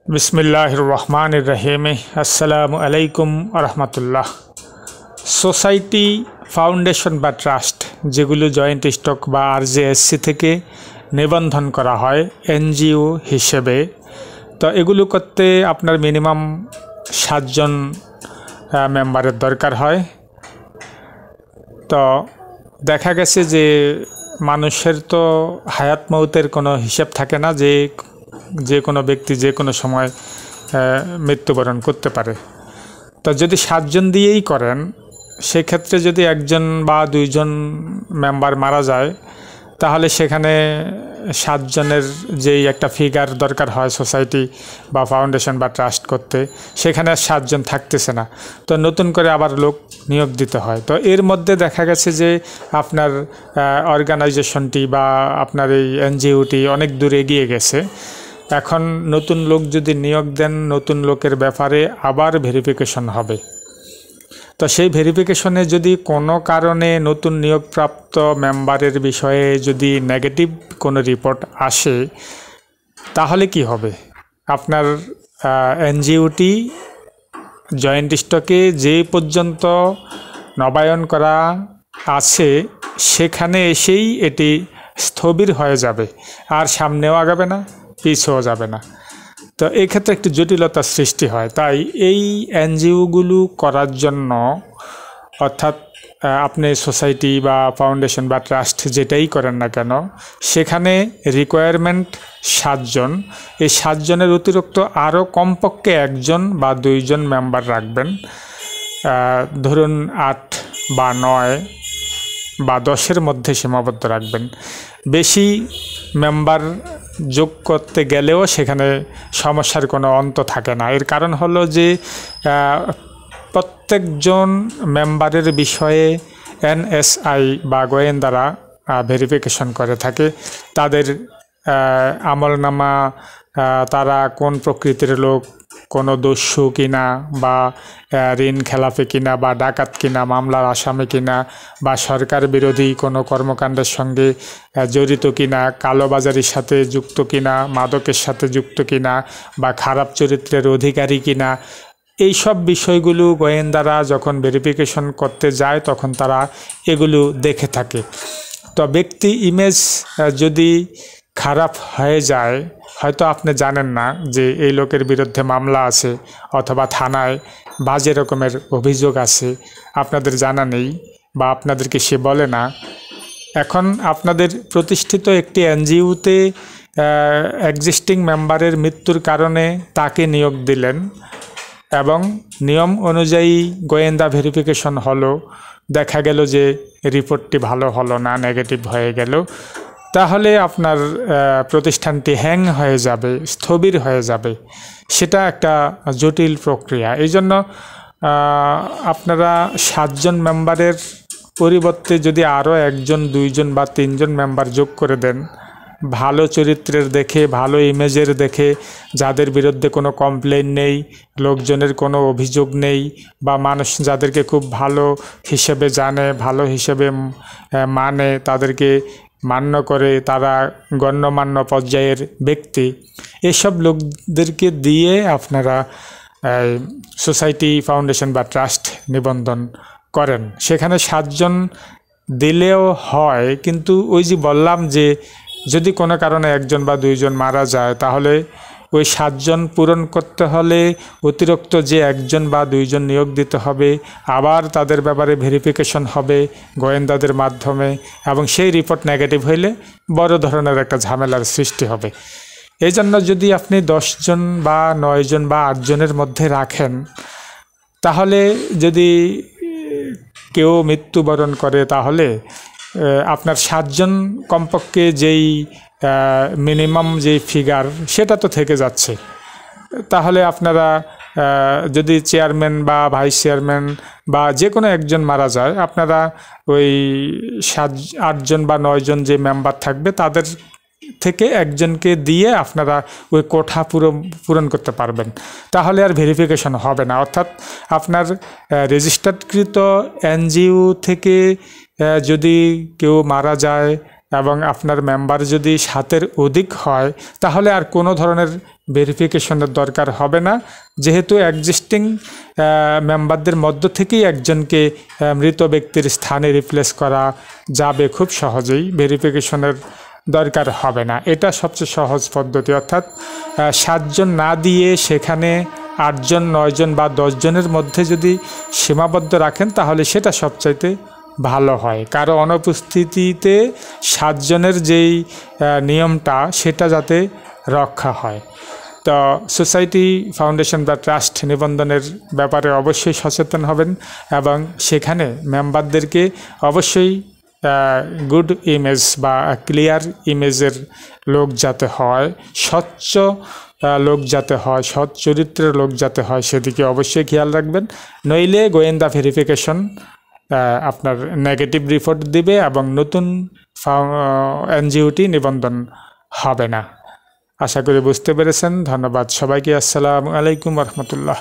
बिस्मिल्लाहिर रहमानिर रहीम अस्सलामु अलैकुम रहमतुल्लाह। सोसाइटी फाउंडेशन बा ट्रास्ट जेगुलो जॉइंट स्टक बा आरजेएससी থেকে নিবন্ধন করা হয় এনজিও হিসেবে, তো এগুলো করতে আপনার মিনিমাম 7 জন মেম্বারের দরকার হয়। তো দেখা গেছে যে মানুষের তো হায়াত মৌতের কোনো হিসাব থাকে না, যে কোনো ব্যক্তি যে কোনো সময় মৃত্যুবরণ করতে পারে। তো যদি 7 জন দিয়েই করেন, সেক্ষেত্রে যদি 1 জন বা 2 জন মেম্বার মারা যায়, তাহলে সেখানে 7 জনের যেই একটা ফিগার দরকার হয় সোসাইটি বা ফাউন্ডেশন বা ট্রাস্ট করতে, সেখানে 7 জন থাকতেছে না, তো নতুন করে আবার লোক নিয়োগ দিতে হয়। তো এর মধ্যে দেখা গেছে যে আপনার অর্গানাইজেশনটি বা আপনার এই এনজিওটি অনেক দূর এগিয়ে গেছে। এখন নতুন লোক যদি নিয়োগ দেন, নতুন লোকের ব্যাপারে আবার ভেরিফিকেশন হবে। তো সেই ভেরিফিকেশনে যদি কোনো কারণে নতুন নিয়োগপ্রাপ্ত মেম্বারের বিষয়ে যদি নেগেটিভ কোনো রিপোর্ট আসে, তাহলে কি হবে? আপনার এনজিওটি জয়েন্ট স্টকে যে পর্যন্ত নবায়ন করা আছে সেখানে এসেই এটি স্থবির হয়ে যাবে, আর সামনেও আগাবে না, পিছও যাবে না। তো এই ক্ষেত্রে একটি জটিলতার সৃষ্টি হয়। তাই এই এনজিওগুলো করার জন্য, অর্থাৎ আপনি সোসাইটি বা ফাউন্ডেশন বা ট্রাস্ট যেটাই করেন না কেন, সেখানে রিকোয়ারমেন্ট 7 জন। এই 7 জনের অতিরিক্ত আরও কমপক্ষে 1 জন বা 2 জন মেম্বার রাখবেন। ধরুন 8 বা 9 বা 10-এর মধ্যে সীমাবদ্ধ রাখবেন। বেশি মেম্বার যোগ করতে গেলেও সেখানে সমস্যার কোনো অন্ত থাকে না। এর কারণ হলো যে প্রত্যেকজন মেম্বারের বিষয়ে এনএসআই বা গোয়েন্দারা ভেরিফিকেশন করে থাকে। তাদের আমলনামা, তারা কোন প্রকৃতির লোক, কোনো দস্যু কিনা বা ঋণ খেলাপি কিনা বা ডাকাত কিনা, মামলার আসামি কিনা বা সরকার বিরোধী কোনো কর্মকাণ্ডের সঙ্গে জড়িত কিনা, কালোবাজারির সাথে যুক্ত কিনা, মাদকের সাথে যুক্ত কিনা বা খারাপ চরিত্রের অধিকারী কিনা, এই সব বিষয়গুলো গোয়েন্দারা যখন ভেরিফিকেশন করতে যায় তখন তারা এগুলো দেখে থাকে। তো ব্যক্তি ইমেজ যদি খারাপ হয়ে যায়, হয়তো আপনি জানেন না যে এই লোকের বিরুদ্ধে মামলা আছে অথবা থানায় বাজে রকমের অভিযোগ আছে, আপনাদের জানা নেই বা আপনাদেরকে সে বলে না। এখন আপনাদের প্রতিষ্ঠিত একটি এনজিওতে এক্সিস্টিং মেম্বারের মৃত্যুর কারণে তাকে নিয়োগ দিলেন এবং নিয়ম অনুযায়ী গোয়েন্দা ভেরিফিকেশন হলো, দেখা গেল যে রিপোর্টটি ভালো হলো না, নেগেটিভ হয়ে গেল, তাহলে আপনার প্রতিষ্ঠানটি হ্যাং হয়ে যাবে, স্থবির হয়ে যাবে। সেটা একটা জটিল প্রক্রিয়া। এই জন্য আপনারা 7 জন মেম্বারের পরিবর্তে যদি আরও 1 জন, 2 জন বা 3 জন মেম্বার যোগ করে দেন, ভালো চরিত্রের দেখে, ভালো ইমেজের দেখে, যাদের বিরুদ্ধে কোনো কমপ্লেন নেই, লোকজনের কোনো অভিযোগ নেই, বা মানুষ যাদেরকে খুব ভালো হিসেবে জানে, ভালো হিসেবে মানে, তাদেরকে মান্য করে, তারা গণ্যমান্য পর্যায়ের ব্যক্তি, এসব লোকদেরকে দিয়ে আপনারা সোসাইটি, ফাউন্ডেশন বা ট্রাস্ট নিবন্ধন করেন। সেখানে 7 জন দিলেও হয়, কিন্তু ওই যে বললাম যে যদি কোনো কারণে 1 জন বা 2 জন মারা যায়, তাহলে ওই 7 জন পূরণ করতে হলে অতিরিক্ত যে 1 জন বা 2 জন নিয়োগ দিতে হবে, আবার তাদের ব্যাপারে ভেরিফিকেশন হবে গোয়েন্দাদের মাধ্যমে, এবং সেই রিপোর্ট নেগেটিভ হইলে বড় ধরনের একটা ঝামেলার সৃষ্টি হবে। এই জন্য যদি আপনি 10 জন বা 9 জন বা 8 জনের মধ্যে রাখেন, তাহলে যদি কেউ মৃত্যুবরণ করে, তাহলে আপনার 7 জন কমপক্ষে যেই মিনিমাম যেই ফিগার, সেটা তো থেকে যাচ্ছে। তাহলে আপনারা যদি চেয়ারম্যান বা ভাইস চেয়ারম্যান বা যে কোনো 1 জন মারা যায়, আপনারা ওই 8 জন বা 9 জন যে মেম্বার থাকবে তাদের থেকে 1 জনকে দিয়ে আপনারা ওই কোঠা পূরণ করতে পারবেন। তাহলে আর ভেরিফিকেশন হবে না। অর্থাৎ আপনার রেজিস্টার্ডকৃত এনজিও থেকে যদি কেউ মারা যায় এবং আপনার মেম্বার যদি 7-এর অধিক হয় তাহলে আর কোনো ধরনের ভেরিফিকেশনের দরকার হবে না, যেহেতু এক্সিস্টিং মেম্বারদের মধ্য থেকেই একজনকে মৃত ব্যক্তির স্থানে রিপ্লেস করা যাবে খুব সহজেই, ভেরিফিকেশনের দরকার হবে না। এটা সবচেয়ে সহজ পদ্ধতি, অর্থাৎ 7 জন না দিয়ে সেখানে 8 জন 9 জন বা 10 জনের মধ্যে যদি সীমাবদ্ধ রাখেন তাহলে সেটা সবচাইতে ভালো হয়। কারো অনুপস্থিতিতে 7 জনের যেই নিয়মটা সেটা যাতে রক্ষা হয়। তো সোসাইটি, ফাউন্ডেশন বা ট্রাস্ট নিবন্ধনের ব্যাপারে অবশ্যই সচেতন হবেন এবং সেখানে মেম্বারদেরকে অবশ্যই গুড ইমেজ বা ক্লিয়ার ইমেজের লোক যাতে হয়, স্বচ্ছ লোক যাতে হয়, সৎ চরিত্রের লোক যাতে হয় সেদিকে অবশ্যই খেয়াল রাখবেন। নইলে গোয়েন্দা ভেরিফিকেশন আপনার নেগেটিভ রিপোর্ট দিবে এবং নতুন এনজিওটি নিবন্ধন হবে না। আশা করি বুঝতে পেরেছেন। ধন্যবাদ সবাইকে। আসসালামু আলাইকুম রহমতুল্লাহ।